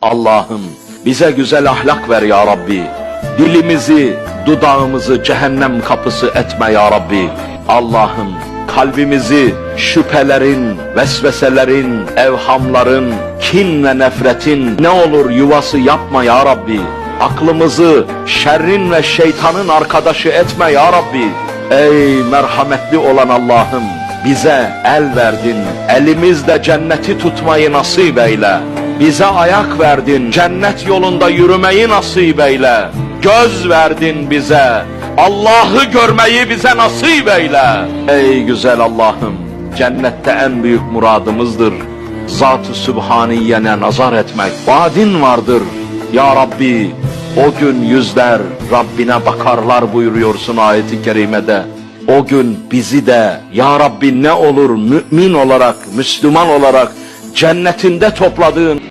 Allah'ım bize güzel ahlak ver ya Rabbi. Dilimizi, dudağımızı cehennem kapısı etme ya Rabbi. Allah'ım kalbimizi şüphelerin, vesveselerin, evhamların, kin ve nefretin ne olur yuvası yapma ya Rabbi. Aklımızı şerrin ve şeytanın arkadaşı etme ya Rabbi. Ey merhametli olan Allah'ım, bize el verdin, elimizle cenneti tutmayı nasip eyle. Bize ayak verdin, cennet yolunda yürümeyi nasip eyle. Göz verdin bize, Allah'ı görmeyi bize nasip eyle. Ey güzel Allah'ım, cennette en büyük muradımızdır Zat-ı Sübhaniyye'ne nazar etmek. Vaadin vardır ya Rabbi, o gün yüzler Rabbine bakarlar buyuruyorsun ayeti kerimede. O gün bizi de ya Rabbi ne olur mümin olarak, Müslüman olarak cennetinde topladığın